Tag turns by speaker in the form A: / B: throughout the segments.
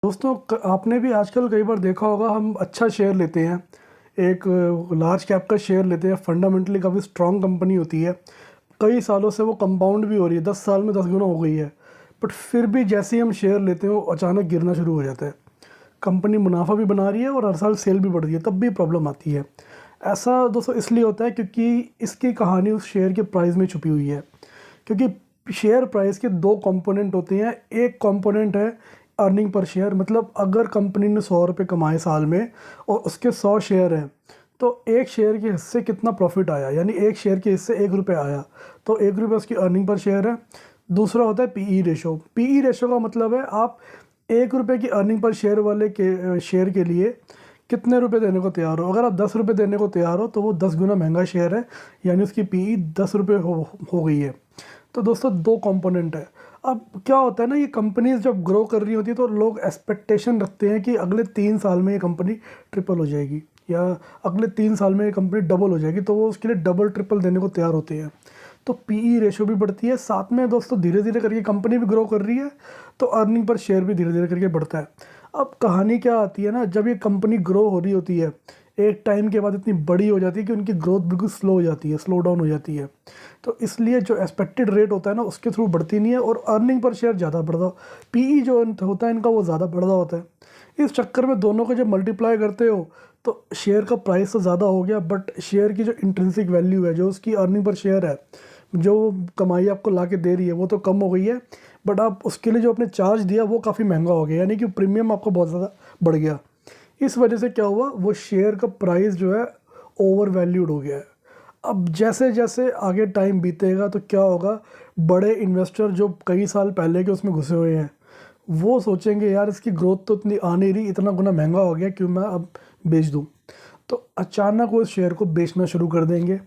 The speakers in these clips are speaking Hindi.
A: दोस्तों आपने भी आजकल कई बार देखा होगा, हम अच्छा शेयर लेते हैं, एक लार्ज कैप का शेयर लेते हैं, फंडामेंटली काफ़ी स्ट्रॉन्ग कंपनी होती है, कई सालों से वो कंपाउंड भी हो रही है, 10 साल में 10 गुना हो गई है। बट फिर भी जैसे ही हम शेयर लेते हैं वो अचानक गिरना शुरू हो जाता है। कंपनी मुनाफा भी बना रही है और हर साल सेल भी बढ़ रही है, तब भी प्रॉब्लम आती है। ऐसा दोस्तों इसलिए होता है क्योंकि इसकी कहानी उस शेयर के प्राइस में छुपी हुई है। क्योंकि शेयर प्राइस के दो कंपोनेंट होते हैं। एक कंपोनेंट है अर्निंग पर शेयर, मतलब अगर कंपनी ने 100 रुपये कमाए साल में और उसके 100 शेयर हैं, तो एक शेयर के हिस्से कितना प्रॉफिट आया, यानी एक शेयर के हिस्से 1 रुपये आया, तो 1 रुपये उसकी अर्निंग पर शेयर है। दूसरा होता है पीई रेशो। पीई रेशो का मतलब है आप 1 रुपये की अर्निंग पर शेयर वाले के शेयर के लिए कितने रुपए देने को तैयार हो। अगर आप 10 रुपये देने को तैयार हो तो वो 10 गुना महंगा शेयर है, यानी उसकी पीई 10 रुपये हो गई है। तो दोस्तों दो कंपोनेंट है। अब क्या होता है ना, ये कंपनीज जब ग्रो कर रही होती है तो लोग एक्सपेक्टेशन रखते हैं कि अगले 3 साल में ये कंपनी ट्रिपल हो जाएगी या अगले 3 साल में ये कंपनी डबल हो जाएगी, तो वो उसके लिए डबल ट्रिपल देने को तैयार होते हैं। तो पीई रेशो भी बढ़ती है, साथ में दोस्तों धीरे धीरे करके कंपनी भी ग्रो कर रही है, तो अर्निंग पर शेयर भी धीरे धीरे करके बढ़ता है। अब कहानी क्या आती है ना, जब ये कंपनी ग्रो हो रही होती है, एक टाइम के बाद इतनी बड़ी हो जाती है कि उनकी ग्रोथ बिल्कुल स्लो हो जाती है, स्लो डाउन हो जाती है। तो इसलिए जो एक्सपेक्टेड रेट होता है ना, उसके थ्रू बढ़ती नहीं है और अर्निंग पर शेयर ज़्यादा बढ़ता, पीई जो होता है इनका वो ज़्यादा बढ़ता होता है। इस चक्कर में दोनों को जब मल्टीप्लाई करते हो तो शेयर का प्राइस तो ज़्यादा हो गया, बट शेयर की जो इंट्रिंसिक वैल्यू है, जो उसकी अर्निंग पर शेयर है, जो कमाई आपको ला के दे रही है, वो तो कम हो गई है, बट आप उसके लिए जो आपने चार्ज दिया वो काफ़ी महंगा हो गया, यानी कि प्रीमियम आपको बहुत ज़्यादा बढ़ गया। इस वजह से क्या हुआ, वो शेयर का प्राइस जो है ओवर वैल्यूड हो गया है। अब जैसे जैसे आगे टाइम बीतेगा तो क्या होगा, बड़े इन्वेस्टर जो कई साल पहले के उसमें घुसे हुए हैं, वो सोचेंगे यार इसकी ग्रोथ तो इतनी आ नहीं रही, इतना गुना महंगा हो गया, क्यों मैं अब बेच दूँ। तो अचानक वो शेयर को बेचना शुरू कर देंगे।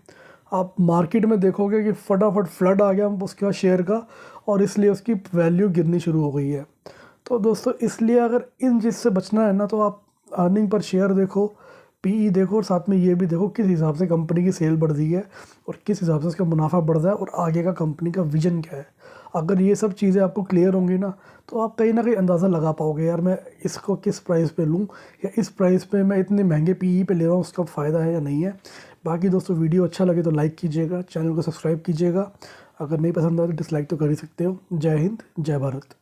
A: आप मार्केट में देखोगे कि फटाफट फ्लड आ गया उसका शेयर का, और इसलिए उसकी वैल्यू गिरनी शुरू हो गई है। तो दोस्तों इसलिए अगर इन चीज़ से बचना है ना, तो आप अर्निंग पर शेयर देखो, पीई देखो, और साथ में ये भी देखो किस हिसाब से कंपनी की सेल बढ़ रही है और किस हिसाब से उसका मुनाफा बढ़ रहा है और आगे का कंपनी का विजन क्या है। अगर ये सब चीज़ें आपको क्लियर होंगी ना, तो आप कहीं ना कहीं अंदाज़ा लगा पाओगे, यार मैं इसको किस प्राइस पे लूँ, या इस प्राइस पे मैं इतने महंगे पीई पे ले रहा हूँ, उसका फ़ायदा है या नहीं है। बाकी दोस्तों वीडियो अच्छा लगे तो लाइक कीजिएगा, चैनल को सब्सक्राइब कीजिएगा, अगर नहीं पसंद आए तो डिसलाइक तो कर ही सकते हो। जय हिंद, जय भारत।